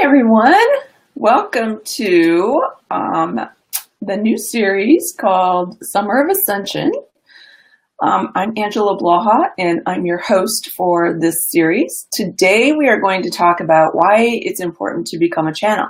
everyone. Welcome to the new series called Summer of Ascension. I'm Angela Blaha, and I'm your host for this series. Today we are going to talk about why it's important to become a channel.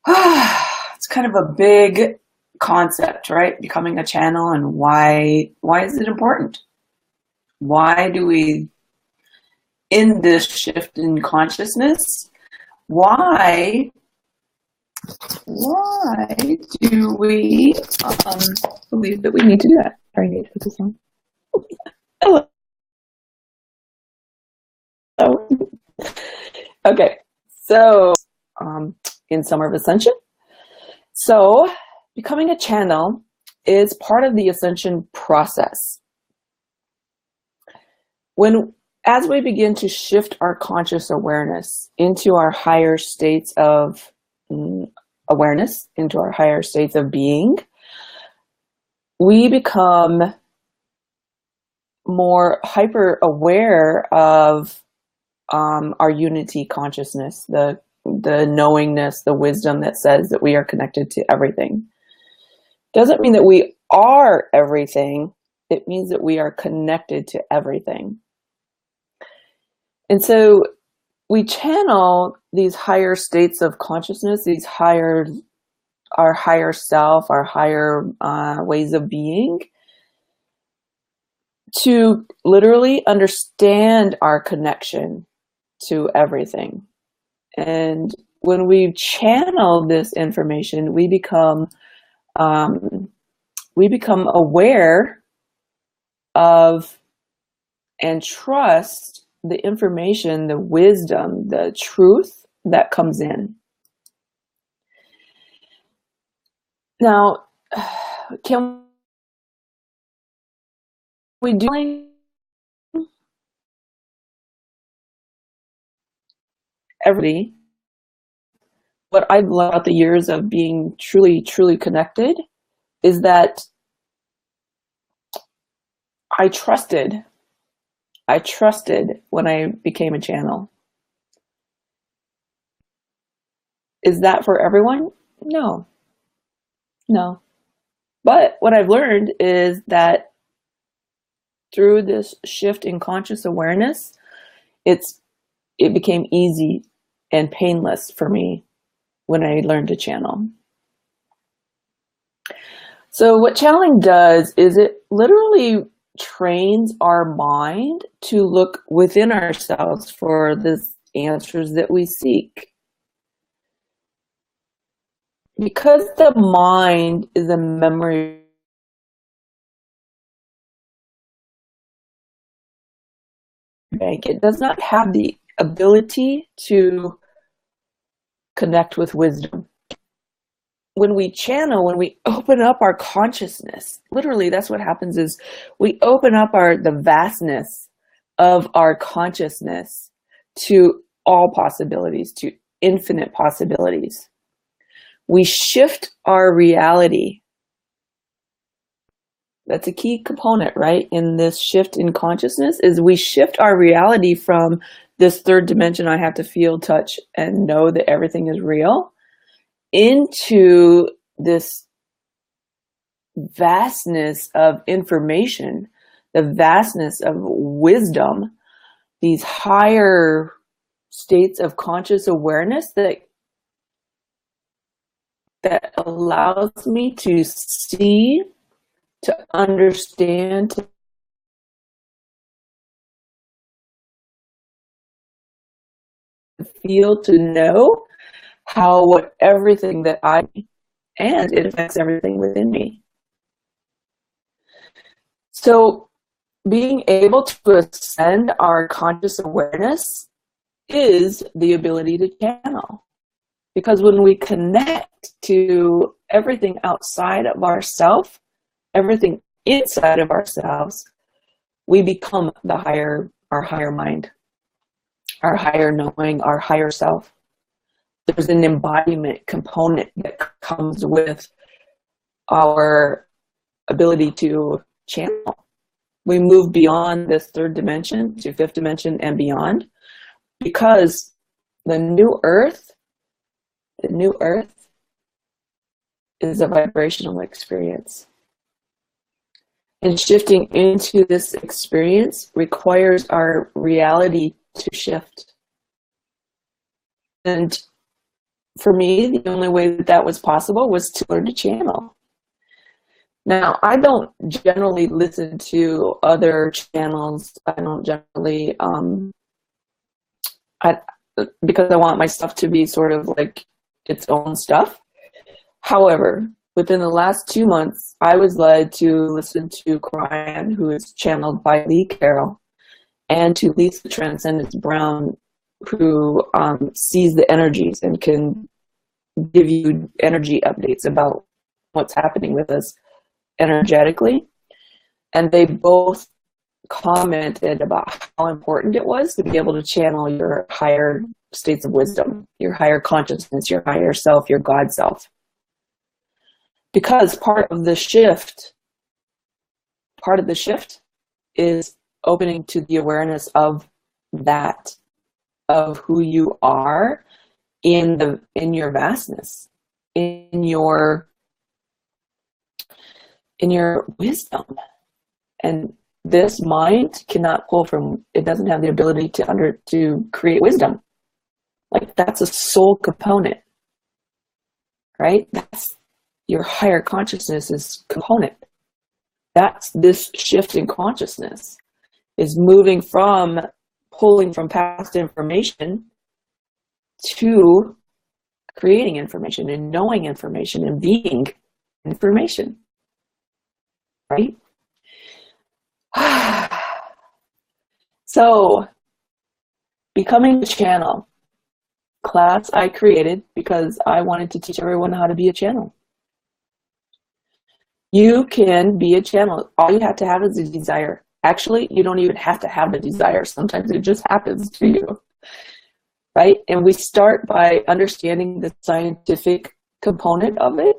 It's kind of a big concept, right? Becoming a channel, and why is it important? Why do we, in this shift in consciousness, why do we believe that we need to do that? Sorry, I need to put this on. Hello. Okay, so in Summer of Ascension, so becoming a channel is part of the Ascension process. As we begin to shift our conscious awareness into our higher states of awareness, into our higher states of being, we become more hyper aware of our unity consciousness, the knowingness, the wisdom that says that we are connected to everything. Doesn't mean that we are everything. It means that we are connected to everything. And so we channel these higher states of consciousness, our higher self, our higher ways of being, to literally understand our connection to everything. And when we channel this information, we become aware of and trust the information, the wisdom, the truth that comes in. Now, can we do everybody? What I've learned about the years of being truly, truly connected is that I trusted when I became a channel. Is that for everyone? No. But what I've learned is that through this shift in conscious awareness, it became easy and painless for me when I learned to channel. So what channeling does is it literally trains our mind to look within ourselves for the answers that we seek. Because the mind is a memory bank, it does not have the ability to connect with wisdom. When we channel, when we open up our consciousness, literally that's what happens is we open up the vastness of our consciousness to all possibilities, to infinite possibilities. We shift our reality. That's a key component, right? In this shift in consciousness is we shift our reality from this third dimension, I have to feel, touch, and know that everything is real, into this vastness of information, the vastness of wisdom, these higher states of conscious awareness that allows me to see, to understand, to feel, to know everything that and it affects everything within me. So being able to ascend our conscious awareness is the ability to channel. Because when we connect to everything outside of ourselves, everything inside of ourselves, we become our higher mind, our higher knowing, our higher self. There's an embodiment component that comes with our ability to channel. We move beyond this third dimension to fifth dimension and beyond because The new earth is a vibrational experience. And shifting into this experience requires our reality to shift. And for me, the only way that that was possible was to learn to channel. Now, I don't generally listen to other channels. I don't generally, because I want my stuff to be sort of like its own stuff. However, within the last 2 months, I was led to listen to Brian, who is channeled by Lee Carroll, and to Lisa Transcendence Brown, who sees the energies and can give you energy updates about what's happening with us energetically. And they both commented about how important it was to be able to channel your higher states of wisdom, your higher consciousness, your higher self, your God self. Because part of the shift is opening to the awareness of that, of who you are in your vastness, in your wisdom. And this mind cannot pull from, it doesn't have the ability to create wisdom. Like, that's a soul component, right? That's your higher consciousness's component. That's this shift in consciousness, is moving from pulling from past information to creating information and knowing information and being information, right? So, becoming a channel class I created because I wanted to teach everyone how to be a channel. You can be a channel. All you have to have is a desire. Actually, you don't even have to have a desire. Sometimes it just happens to you, right? And we start by understanding the scientific component of it,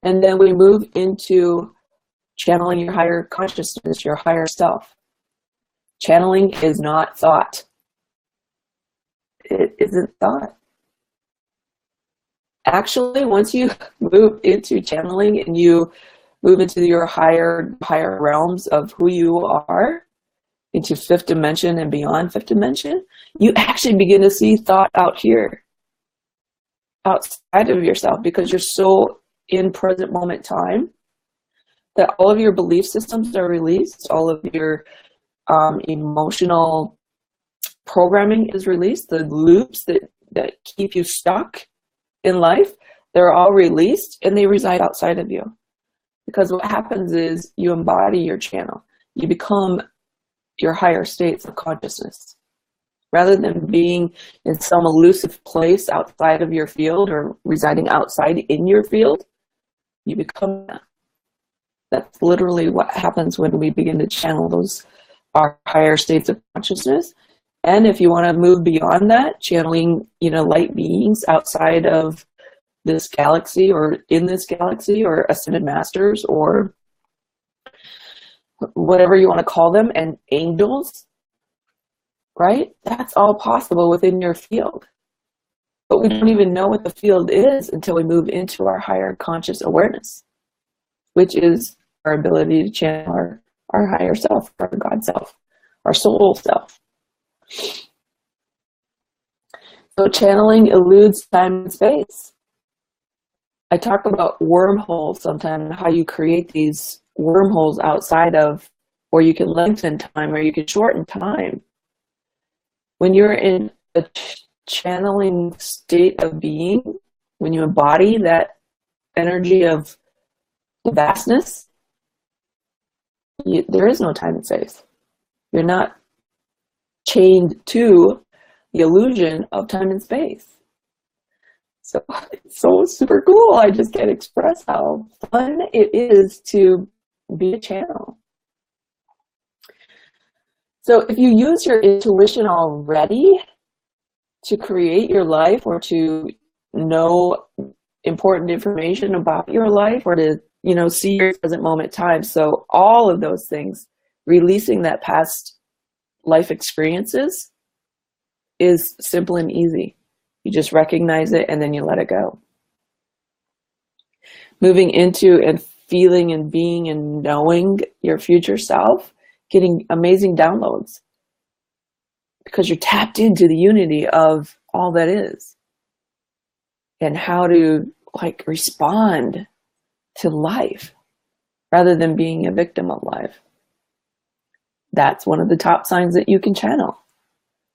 and then we move into channeling your higher consciousness, your higher self. Channeling is not thought. It isn't thought. Actually, once you move into channeling and you move into your higher realms of who you are, into fifth dimension and beyond fifth dimension, you actually begin to see thought out here, outside of yourself, because you're so in present moment time that all of your belief systems are released, all of your emotional programming is released, the loops that keep you stuck in life, they're all released and they reside outside of you. Because what happens is you embody your channel. You become your higher states of consciousness. Rather than being in some elusive place outside of your field or residing outside in your field, you become that. That's literally what happens when we begin to channel our higher states of consciousness. And if you want to move beyond that, channeling, light beings outside of this galaxy or in this galaxy, or ascended masters, or whatever you want to call them, and angels, right? That's all possible within your field. But we don't even know what the field is until we move into our higher conscious awareness, which is our ability to channel our higher self, our God self, our soul self. So channeling eludes time and space. I talk about wormholes sometimes, how you create these wormholes outside of, or you can lengthen time or you can shorten time. When you're in a channeling state of being, when you embody that energy of vastness, there is no time and space. You're not chained to the illusion of time and space. So it's so super cool. I just can't express how fun it is to be a channel. So if you use your intuition already to create your life, or to know important information about your life, or to, see your present moment time. So all of those things, releasing that past life experiences, is simple and easy. You just recognize it and then you let it go. Moving into and feeling and being and knowing your future self, getting amazing downloads because you're tapped into the unity of all that is and how to like respond to life rather than being a victim of life. That's one of the top signs that you can channel,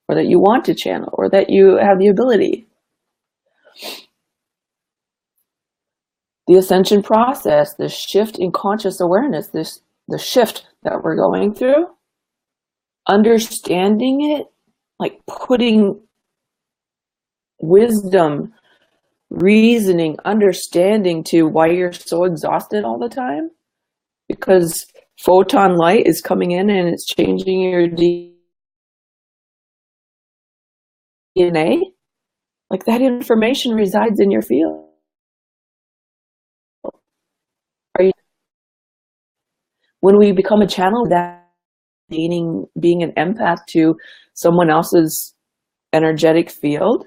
or that you want to channel, or that you have the ability. The ascension process, the shift in conscious awareness, the shift that we're going through, understanding it, like putting wisdom, reasoning, understanding to why you're so exhausted all the time, because photon light is coming in and it's changing your DNA. Like that information resides in your field. When we become a channel, that being an empath to someone else's energetic field,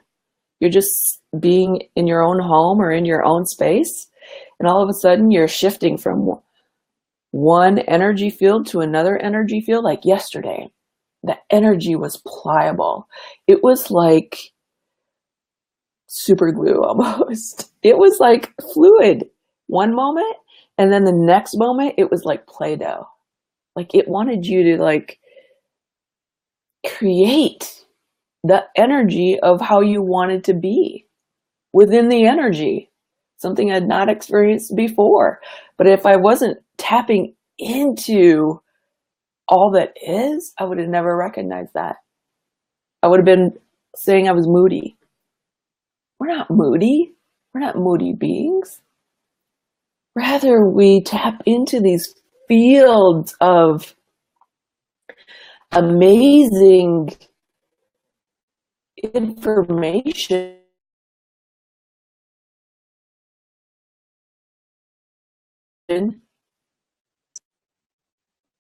you're just being in your own home or in your own space, and all of a sudden you're shifting from one energy field to another energy field. Like yesterday, the energy was pliable. It was like super glue almost. It was like fluid one moment, and then the next moment it was like Play-Doh. Like it wanted you to like create the energy of how you wanted to be within the energy, something I'd not experienced before. But if I wasn't tapping into all that is, I would have never recognized that. I would have been saying I was moody. We're not moody. We're not moody beings. Rather, we tap into these fields of amazing information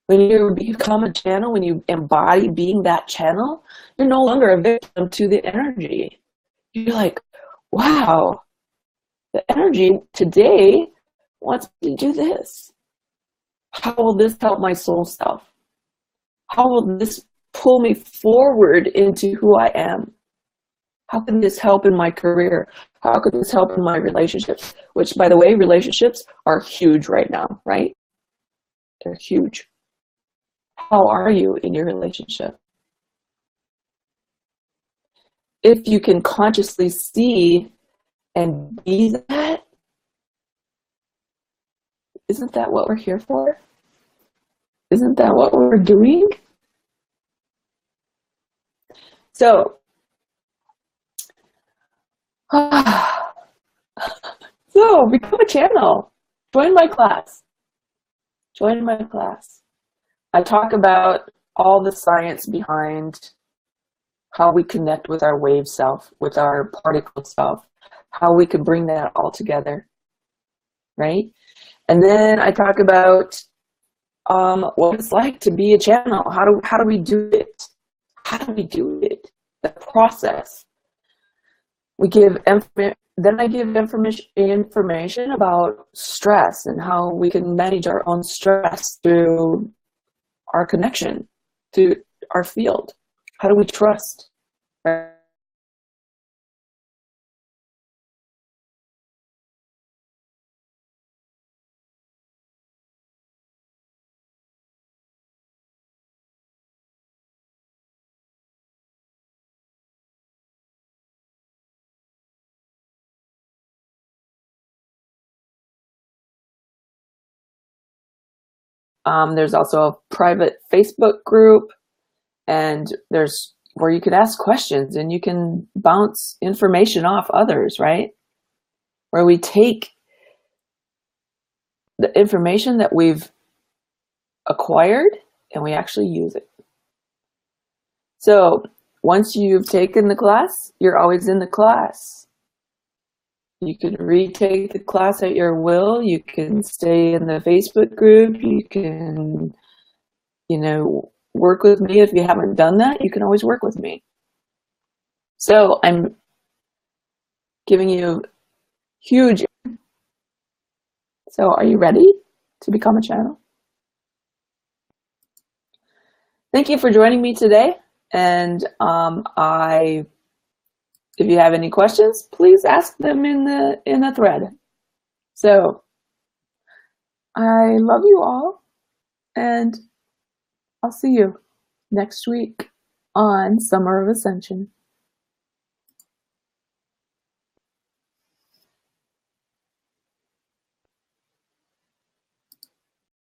when you become a channel, when you embody being that channel, you're no longer a victim to the energy. You're like, wow, the energy today wants me to do this. How will this help my soul self? How will this pull me forward into who I am? How can this help in my career? How could this help in my relationships? Which, by the way, relationships are huge right now, right? They're huge. How are you in your relationship? If you can consciously see and be that, isn't that what we're here for? Isn't that what we're doing? So, become a channel. Join my class. Join my class. I talk about all the science behind how we connect with our wave self, with our particle self, how we can bring that all together, right? And then I talk about what it's like to be a channel. How do we do it? How do we do it? The process. Then I give information about stress and how we can manage our own stress through our connection to our field. How do we trust? There's also a private Facebook group, and there's where you can ask questions and you can bounce information off others, right? Where we take the information that we've acquired and we actually use it. So once you've taken the class, you're always in the class. You can retake the class at your will. You can stay in the Facebook group. You can, work with me. If you haven't done that, you can always work with me. So I'm giving you huge. So are you ready to become a channel? Thank you for joining me today. And if you have any questions, please ask them in the thread. So I love you all, and I'll see you next week on Summer of Ascension.